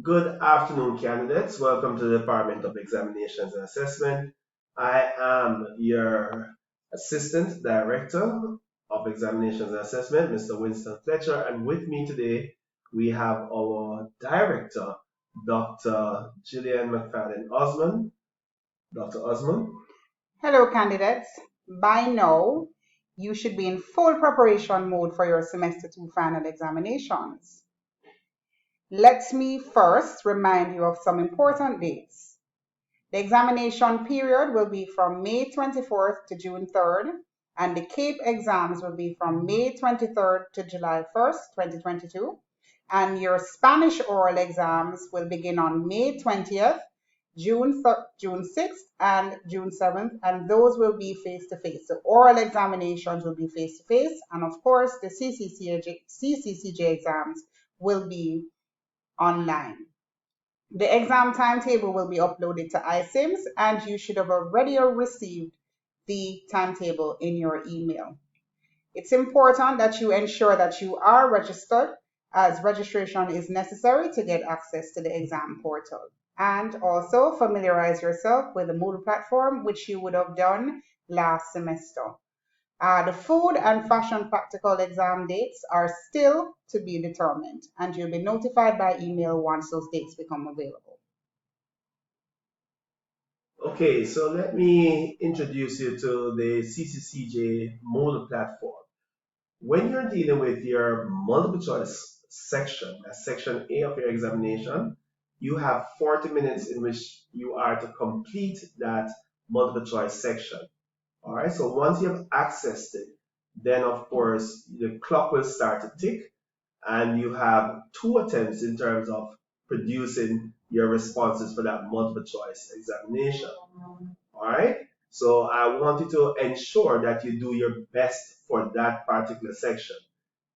Good afternoon, candidates. Welcome to the Department of Examinations and Assessment. I am your Assistant Director of Examinations and Assessment, Mr. Winston Fletcher, and with me today we have our Director, Dr. Gillian McFadden Osman. Dr. Osman. Hello, candidates. By now, you should be in full preparation mode for your semester 2 final examinations. Let me first remind you of some important dates. The examination period will be from May 24th to June 3rd, and the CAPE exams will be from May 23rd to July 1st, 2022. And your Spanish oral exams will begin on May 20th, June 6th, and June 7th, and those will be face to face. The oral examinations will be face to face, and of course, the CCCJ exams will be online. The exam timetable will be uploaded to iSIMS, and you should have already received the timetable in your email. It's important that you ensure that you are registered, as registration is necessary to get access to the exam portal. And also familiarize yourself with the Moodle platform, which you would have done last semester. The food and fashion practical exam dates are still to be determined, and you'll be notified by email once those dates become available. Okay, so let me introduce you to the CCCJ model platform. When you're dealing with your multiple choice section, that's section A of your examination, you have 40 minutes in which you are to complete that multiple choice section. All right, so once you have accessed it, then of course the clock will start to tick and you have two attempts in terms of producing your responses for that multiple choice examination. All right. So I want you to ensure that you do your best for that particular section.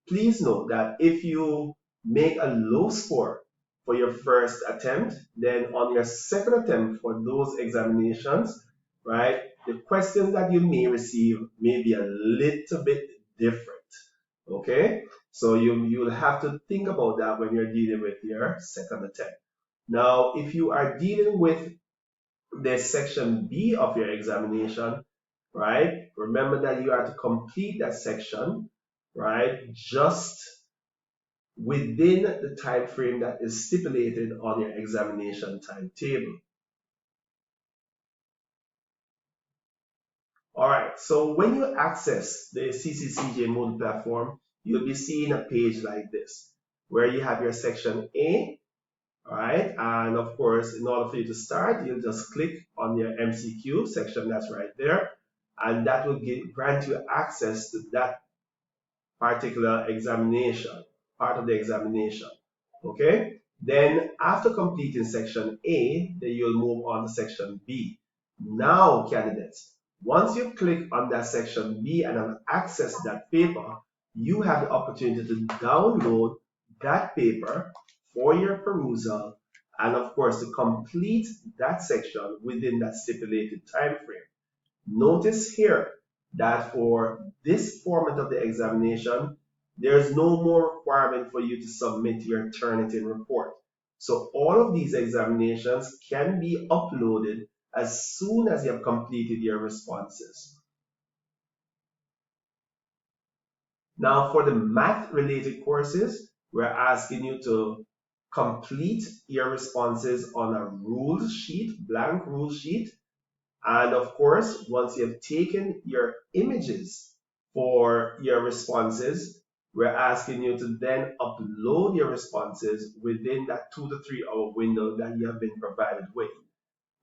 Please note that if you make a low score for your first attempt, then on your second attempt for those examinations, right, the questions that you may receive may be a little bit different. Okay? So you'll have to think about that when you're dealing with your second attempt. Now, if you are dealing with the section B of your examination, right? Remember that you are to complete that section, right? Just within the time frame that is stipulated on your examination timetable. All right, so when you access the CCCJ Moodle platform, you'll be seeing a page like this, where you have your section A, all right? And of course, in order for you to start, you'll just click on your MCQ section that's right there, and that will grant you access to that particular examination, part of the examination. Okay? Then after completing section A, then you'll move on to section B. Now, candidates, once you click on that section B and have access that paper, you have the opportunity to download that paper for your perusal and of course to complete that section within that stipulated time frame. Notice here that for this format of the examination, there's no more requirement for you to submit your Turnitin report. So all of these examinations can be uploaded as soon as you have completed your responses. Now for the math related courses, we're asking you to complete your responses on a rule sheet, blank rule sheet. And of course, once you have taken your images for your responses, we're asking you to then upload your responses within that 2 to 3 hour window that you have been provided with.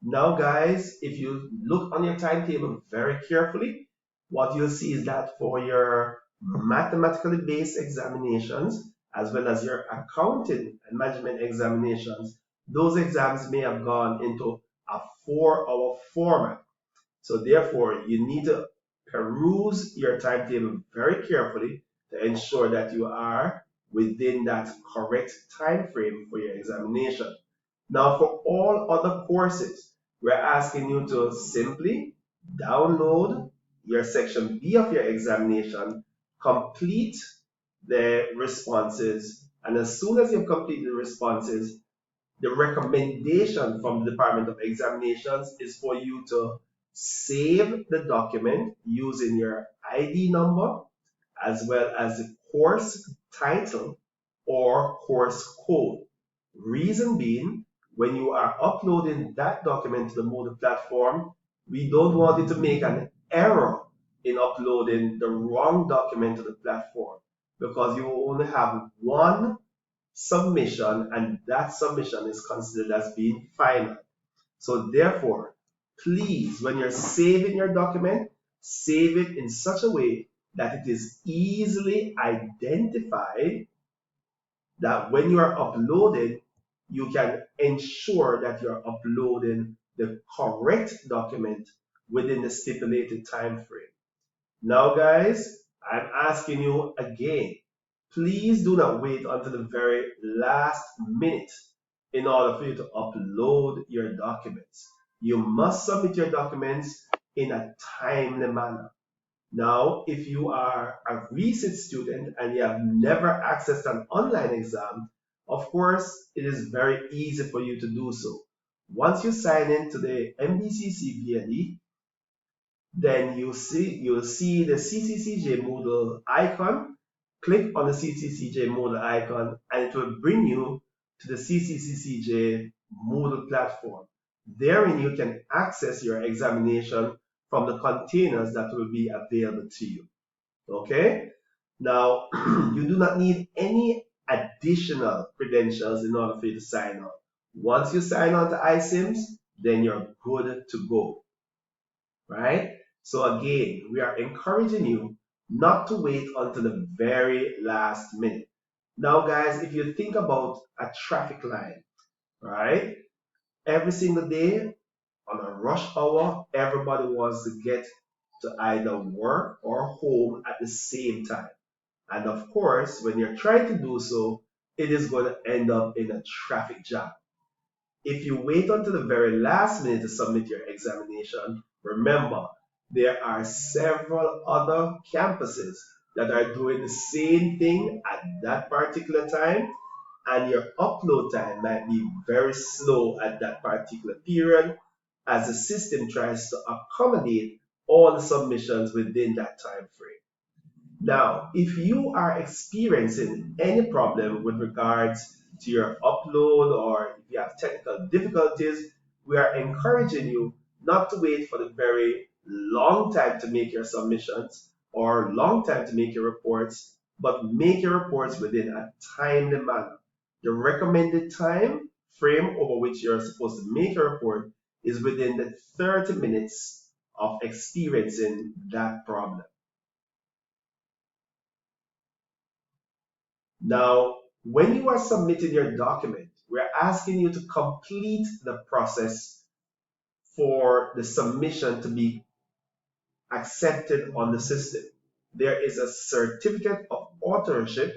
Now, guys, if you look on your timetable very carefully, what you'll see is that for your mathematically based examinations, as well as your accounting and management examinations, those exams may have gone into a 4 hour format. So therefore, you need to peruse your timetable very carefully to ensure that you are within that correct time frame for your examination. Now, for all other courses, we're asking you to simply download your section B of your examination, complete the responses, and as soon as you've completed the responses, The recommendation from the Department of Examinations is for you to save the document using your ID number as well as the course title or course code. Reason being, when you are uploading that document to the Moodle platform, we don't want you to make an error in uploading the wrong document to the platform because you will only have one submission and that submission is considered as being final. So therefore, please, when you're saving your document, save it in such a way that it is easily identified that when you are uploading, you can ensure that you're uploading the correct document within the stipulated time frame. Now, guys, I'm asking you again, please do not wait until the very last minute in order for you to upload your documents. You must submit your documents in a timely manner. Now, if you are a recent student and you have never accessed an online exam, of course, it is very easy for you to do so. Once you sign in to the MBCC VLE, then you'll see the CCCJ Moodle icon. Click on the CCCJ Moodle icon and it will bring you to the CCCJ Moodle platform. Therein you can access your examination from the containers that will be available to you. Okay? Now, you do not need any additional credentials in order for you to sign on. Once you sign on to iSIMS, then you're good to go, right? So again, we are encouraging you not to wait until the very last minute. Now, guys, if you think about a traffic line, right? Every single day on a rush hour, everybody wants to get to either work or home at the same time. And of course, when you're trying to do so, it is going to end up in a traffic jam. If you wait until the very last minute to submit your examination, remember there are several other campuses that are doing the same thing at that particular time, and your upload time might be very slow at that particular period as the system tries to accommodate all the submissions within that time frame. Now, if you are experiencing any problem with regards to your upload or if you have technical difficulties, we are encouraging you not to wait for the very long time to make your submissions or long time to make your reports, but make your reports within a timely manner. The recommended time frame over which you're supposed to make a report is within the 30 minutes of experiencing that problem. Now, when you are submitting your document, we're asking you to complete the process for the submission to be accepted on the system. There is a certificate of authorship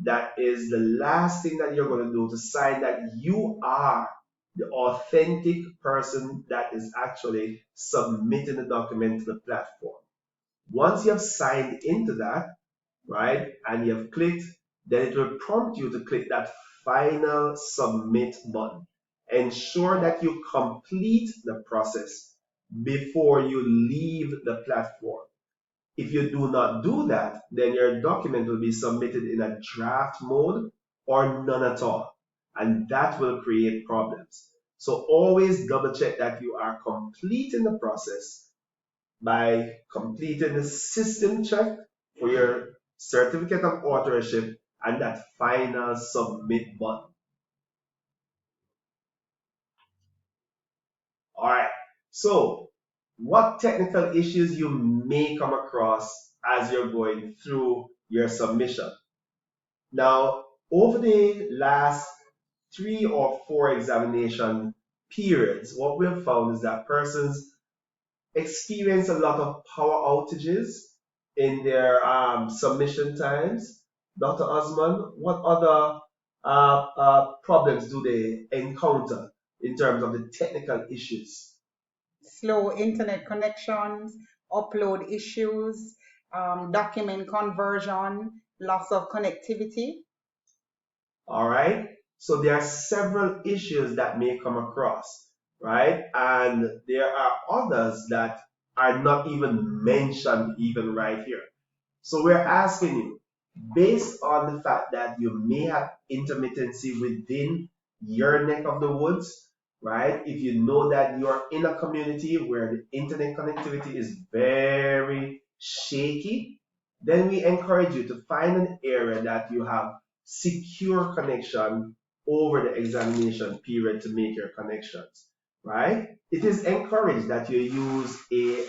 that is the last thing that you're going to do to sign that you are the authentic person that is actually submitting the document to the platform. Once you have signed into that, right, and you have clicked, then it will prompt you to click that final submit button. Ensure that you complete the process before you leave the platform. If you do not do that, then your document will be submitted in a draft mode or none at all. And that will create problems. So always double check that you are completing the process by completing the system check for your certificate of authorship and that final submit button. All right. So, what technical issues you may come across as you're going through your submission? Now, over the last 3 or 4 examination periods, what we have found is that persons experience a lot of power outages in their submission times. Dr. Osman, what other problems do they encounter in terms of the technical issues? Slow internet connections, upload issues, document conversion, loss of connectivity. All right. So there are several issues that may come across, right? And there are others that are not even mentioned even right here. So we're asking you, based on the fact that you may have intermittency within your neck of the woods, right? If you know that you're in a community where the internet connectivity is very shaky, then we encourage you to find an area that you have secure connection over the examination period to make your connections, right? It is encouraged that you use a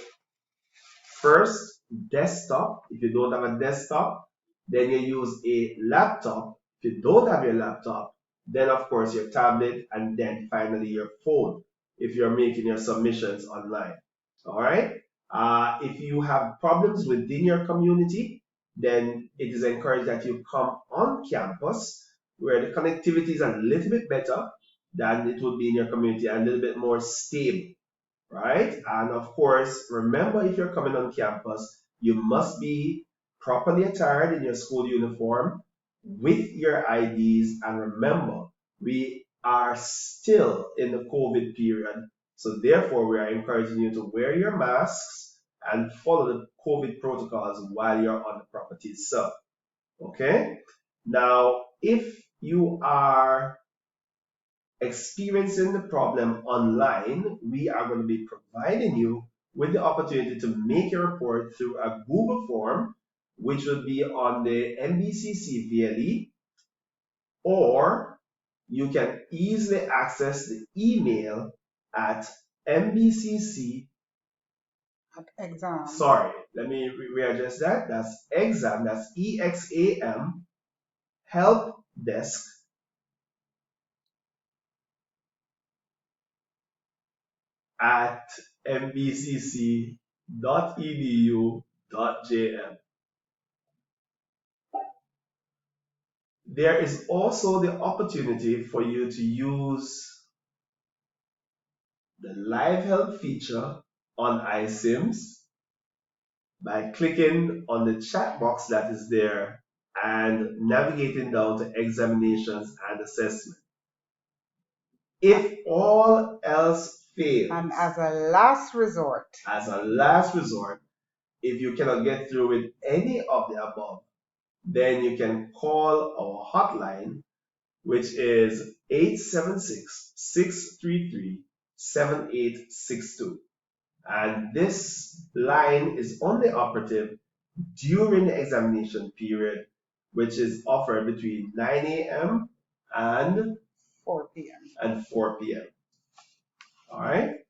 first desktop. If you don't have a desktop, then you use a laptop. If you don't have your laptop, then of course your tablet, and then finally your phone if you're making your submissions online. All right. If you have problems within your community, then it is encouraged that you come on campus where the connectivity is a little bit better than it would be in your community and a little bit more stable, right? And of course, remember, if you're coming on campus, you must be properly attired in your school uniform with your IDs. And remember, we are still in the COVID period. So therefore, we are encouraging you to wear your masks and follow the COVID protocols while you're on the property itself. Okay? Now, if you are experiencing the problem online, we are going to be providing you with the opportunity to make a report through a Google form, which will be on the MBCC VLE, or you can easily access the email at MBCC. Exam. Sorry, let me readjust that. That's exam, that's EXAM, help desk at mbcc.edu.jm. There is also the opportunity for you to use the live help feature on iSIMS by clicking on the chat box that is there and navigating down to examinations and assessment. If all else fails, and as a last resort, if you cannot get through with any of the above, then you can call our hotline, which is 876-633-7862. And this line is only operative during the examination period, which is offered between 9 a.m. and 4 p.m. and 4 p.m. All right.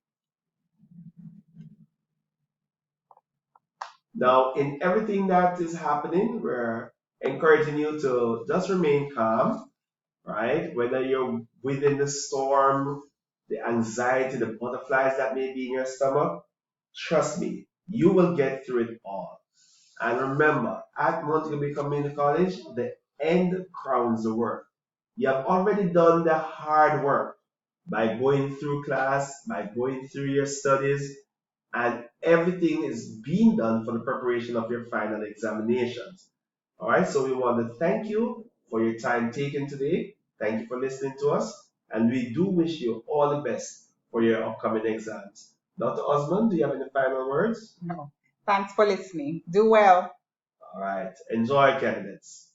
Now, in everything that is happening, we're encouraging you to just remain calm, right? Whether you're within the storm, the anxiety, the butterflies that may be in your stomach, trust me, you will get through it all. And remember, at Montgomery Community College, the end crowns the work. You have already done the hard work by going through class, by going through your studies, and everything is being done for the preparation of your final examinations. All right, so we want to thank you for your time taken today. Thank you for listening to us, and we do wish you all the best for your upcoming exams. Dr. Osmond, do you have any final words? No. Thanks for listening. Do well. All right, enjoy, candidates.